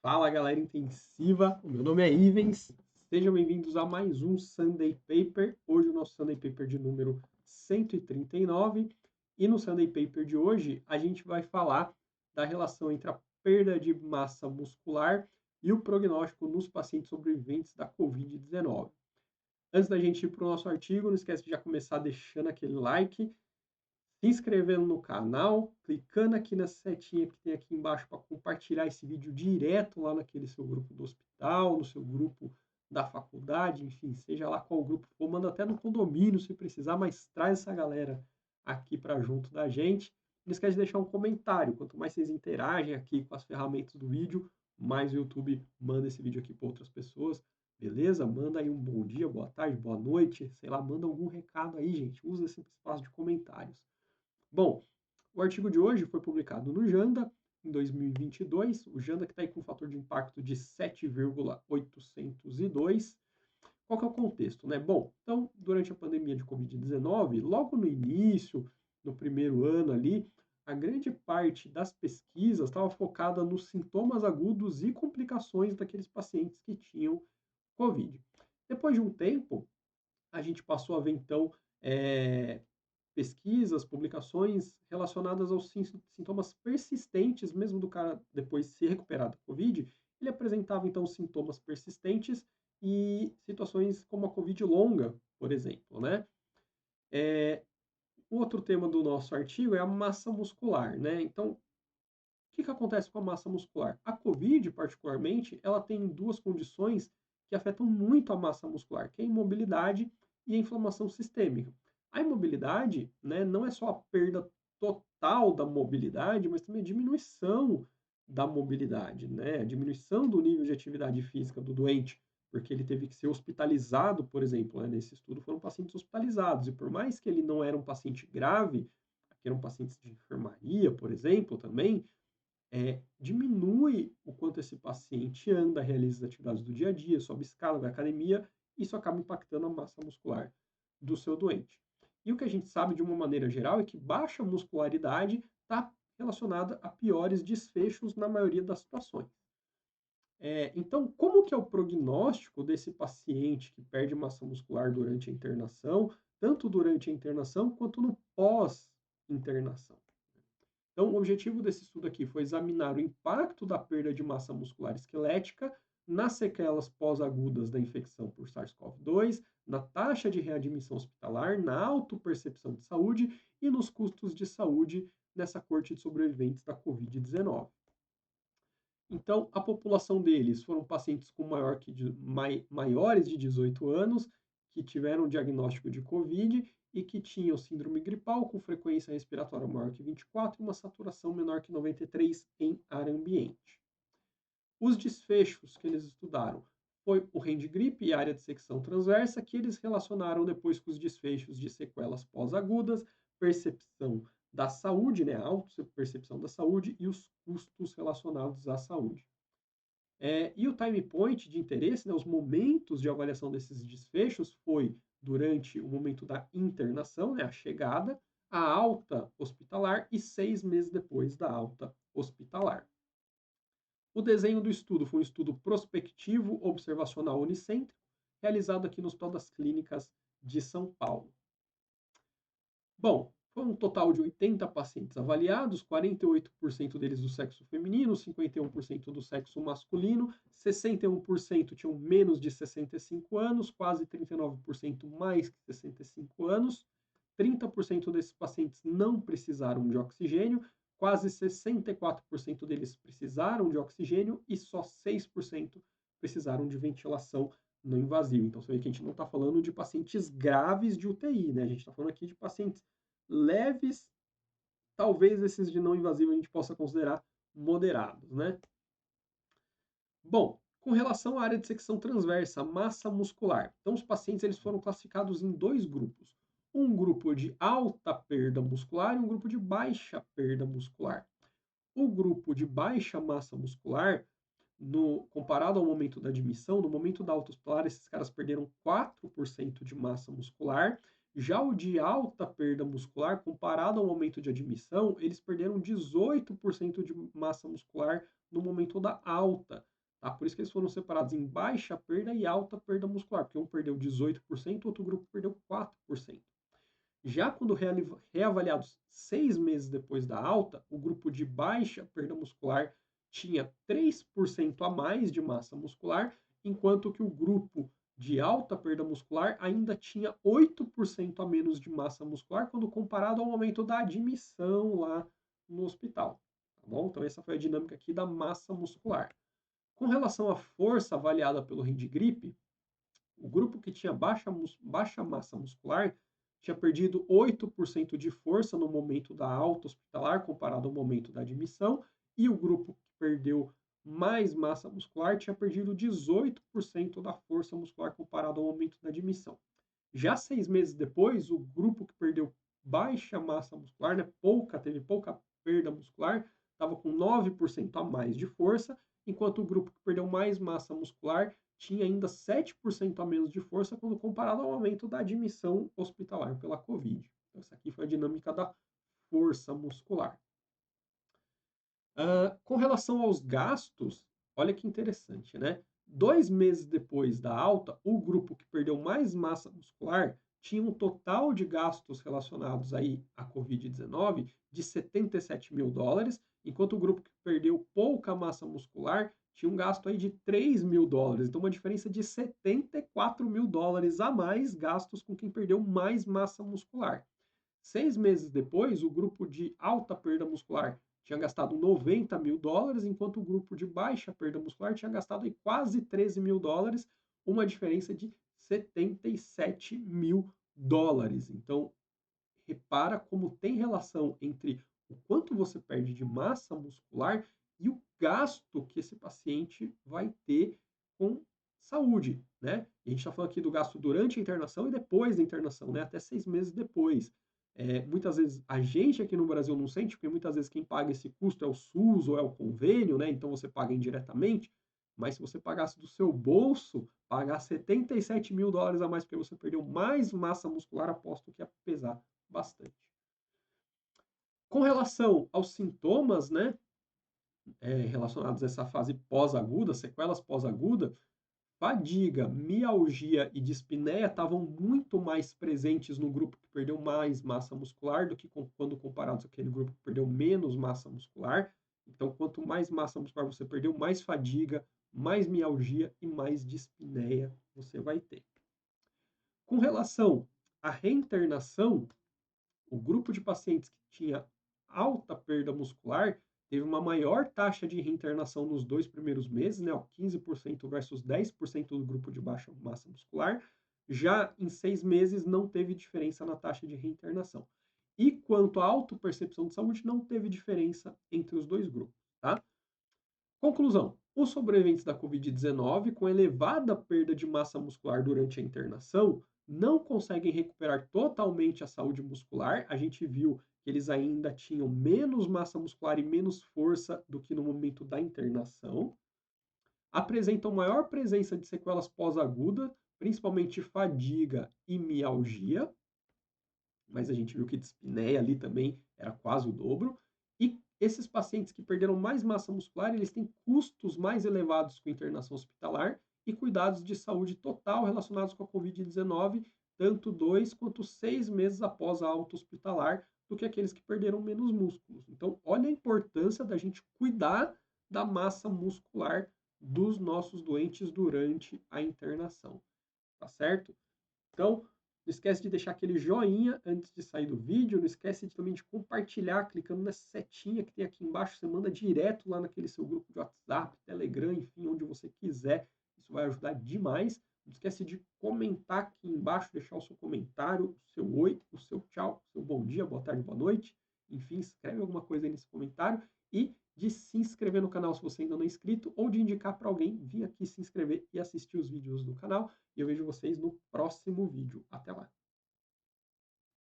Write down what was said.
Fala, galera intensiva. O meu nome é Ivens. Sejam bem-vindos a mais um Sunday Paper. Hoje o nosso Sunday Paper de número 139. E no Sunday Paper de hoje a gente vai falar da relação entre a perda de massa muscular e o prognóstico nos pacientes sobreviventes da Covid-19. Antes da gente ir para o nosso artigo, não esquece de já começar deixando aquele like, se inscrevendo no canal, clicando aqui na setinha que tem aqui embaixo para compartilhar esse vídeo direto lá naquele seu grupo do hospital, no seu grupo da faculdade, enfim, seja lá qual grupo for, manda até no condomínio se precisar, mas traz essa galera aqui para junto da gente. Não esquece de deixar um comentário, quanto mais vocês interagem aqui com as ferramentas do vídeo, mais o YouTube manda esse vídeo aqui para outras pessoas, beleza? Manda aí um bom dia, boa tarde, boa noite, sei lá, manda algum recado aí, gente, usa esse espaço de comentários. Bom, o artigo de hoje foi publicado no JAMDA em 2022, o JAMDA que está aí com um fator de impacto de 7,802. Qual que é o contexto, né? Bom, então, durante a pandemia de Covid-19, logo no início, no primeiro ano ali, a grande parte das pesquisas estava focada nos sintomas agudos e complicações daqueles pacientes que tinham Covid. Depois de um tempo, a gente passou a ver, então, pesquisas, publicações relacionadas aos sintomas persistentes, mesmo do cara depois se recuperar da Covid, ele apresentava então sintomas persistentes e situações como a Covid longa, por exemplo, né? O outro tema do nosso artigo é a massa muscular, né? Então, o que acontece com a massa muscular? A Covid, particularmente, ela tem duas condições que afetam muito a massa muscular, que é a imobilidade e a inflamação sistêmica. A imobilidade, né, não é só a perda total da mobilidade, mas também a diminuição da mobilidade, né? A diminuição do nível de atividade física do doente, porque ele teve que ser hospitalizado, por exemplo, né? Nesse estudo foram pacientes hospitalizados, e por mais que ele não era um paciente grave, que eram pacientes de enfermaria, por exemplo, também, diminui o quanto esse paciente anda, realiza as atividades do dia a dia, sobe escala, vai à academia, isso acaba impactando a massa muscular do seu doente. E o que a gente sabe de uma maneira geral é que baixa muscularidade está relacionada a piores desfechos na maioria das situações. Então, como que é o prognóstico desse paciente que perde massa muscular durante a internação, tanto durante a internação quanto no pós-internação? Então, o objetivo desse estudo aqui foi examinar o impacto da perda de massa muscular esquelética nas sequelas pós-agudas da infecção por SARS-CoV-2, na taxa de readmissão hospitalar, na autopercepção de saúde e nos custos de saúde nessa corte de sobreviventes da Covid-19. Então, a população deles foram pacientes com maiores de 18 anos, que tiveram diagnóstico de Covid e que tinham síndrome gripal com frequência respiratória maior que 24 e uma saturação menor que 93 em ar ambiente. Os desfechos que eles estudaram foi o hand grip e a área de secção transversa, que eles relacionaram depois com os desfechos de sequelas pós-agudas, percepção da saúde, né, a auto-percepção da saúde e os custos relacionados à saúde. E o time point de interesse, né, os momentos de avaliação desses desfechos foi durante o momento da internação, né, a chegada, a alta hospitalar e 6 meses depois da alta hospitalar. O desenho do estudo foi um estudo prospectivo observacional unicêntrico, realizado aqui no Hospital das Clínicas de São Paulo. Bom, foi um total de 80 pacientes avaliados, 48% deles do sexo feminino, 51% do sexo masculino, 61% tinham menos de 65 anos, quase 39% mais que 65 anos, 30% desses pacientes não precisaram de oxigênio, quase 64% deles precisaram de oxigênio e só 6% precisaram de ventilação não invasiva. Então, você vê que a gente não está falando de pacientes graves de UTI, né? A gente está falando aqui de pacientes leves, talvez esses de não invasivo a gente possa considerar moderados, né? Bom, com relação à área de secção transversa, massa muscular. Então, os pacientes eles foram classificados em dois grupos. Um grupo de alta perda muscular e um grupo de baixa perda muscular. O grupo de baixa massa muscular, comparado ao momento da admissão, no momento da alta hospitalar, esses caras perderam 4% de massa muscular. Já o de alta perda muscular, comparado ao momento de admissão, eles perderam 18% de massa muscular no momento da alta. tá? Por isso que eles foram separados em baixa perda e alta perda muscular, porque um perdeu 18%, outro grupo perdeu 4%. Já quando reavaliados 6 meses depois da alta, o grupo de baixa perda muscular tinha 3% a mais de massa muscular, enquanto que o grupo de alta perda muscular ainda tinha 8% a menos de massa muscular quando comparado ao momento da admissão lá no hospital. Tá bom? Então, essa foi a dinâmica aqui da massa muscular. Com relação à força avaliada pelo Rinde-Grip, o grupo que tinha baixa massa muscular tinha perdido 8% de força no momento da alta hospitalar comparado ao momento da admissão, e o grupo que perdeu mais massa muscular tinha perdido 18% da força muscular comparado ao momento da admissão. Já 6 meses depois, o grupo que perdeu baixa massa muscular, né, teve pouca perda muscular, estava com 9% a mais de força, enquanto o grupo que perdeu mais massa muscular tinha ainda 7% a menos de força quando comparado ao aumento da admissão hospitalar pela Covid. Então, essa aqui foi a dinâmica da força muscular. Com relação aos gastos, olha que interessante, né? 2 meses depois da alta, o grupo que perdeu mais massa muscular tinha um total de gastos relacionados aí à Covid-19 de 77 mil dólares, enquanto o grupo que perdeu pouca massa muscular tinha um gasto aí de 3 mil dólares. Então, uma diferença de 74 mil dólares a mais gastos com quem perdeu mais massa muscular. 6 meses depois, o grupo de alta perda muscular tinha gastado 90 mil dólares, enquanto o grupo de baixa perda muscular tinha gastado aí quase 13 mil dólares, uma diferença de 77 mil dólares. Então, repara como tem relação entre o quanto você perde de massa muscular e o gasto que esse paciente vai ter com saúde, né? E a gente está falando aqui do gasto durante a internação e depois da internação, né? Até 6 meses depois. Muitas vezes a gente aqui no Brasil não sente, porque muitas vezes quem paga esse custo é o SUS ou é o convênio, né? Então você paga indiretamente. Mas se você pagasse do seu bolso, pagar 77 mil dólares a mais porque você perdeu mais massa muscular, aposto que ia pesar bastante. Com relação aos sintomas, né, relacionados a essa fase pós-aguda, sequelas pós-aguda, fadiga, mialgia e dispneia estavam muito mais presentes no grupo que perdeu mais massa muscular do que quando comparados àquele grupo que perdeu menos massa muscular. Então, quanto mais massa muscular você perdeu, mais fadiga, mais mialgia e mais dispneia você vai ter. Com relação à reinternação, o grupo de pacientes que tinha alta perda muscular teve uma maior taxa de reinternação nos 2 primeiros meses, né, 15% versus 10% do grupo de baixa massa muscular. Já em 6 meses não teve diferença na taxa de reinternação. E quanto à autopercepção de saúde, não teve diferença entre os dois grupos, tá? Conclusão: os sobreviventes da Covid-19 com elevada perda de massa muscular durante a internação não conseguem recuperar totalmente a saúde muscular. A gente viu que eles ainda tinham menos massa muscular e menos força do que no momento da internação. Apresentam maior presença de sequelas pós-aguda, principalmente fadiga e mialgia, mas a gente viu que dispneia ali também era quase o dobro. E esses pacientes que perderam mais massa muscular, eles têm custos mais elevados com internação hospitalar e cuidados de saúde total relacionados com a Covid-19, tanto 2 quanto 6 meses após a alta hospitalar, do que aqueles que perderam menos músculos. Então, olha a importância da gente cuidar da massa muscular dos nossos doentes durante a internação, tá certo? Então, não esquece de deixar aquele joinha antes de sair do vídeo. Não esquece também de compartilhar, clicando nessa setinha que tem aqui embaixo. Você manda direto lá naquele seu grupo de WhatsApp, Telegram, enfim, onde você quiser. Isso vai ajudar demais. Não esquece de comentar aqui embaixo, deixar o seu comentário, o seu oi, o seu tchau, o seu bom dia, boa tarde, boa noite. Enfim, escreve alguma coisa aí nesse comentário. E de se inscrever no canal se você ainda não é inscrito, ou de indicar para alguém vir aqui se inscrever e assistir os vídeos do canal. E eu vejo vocês no próximo vídeo. Até lá!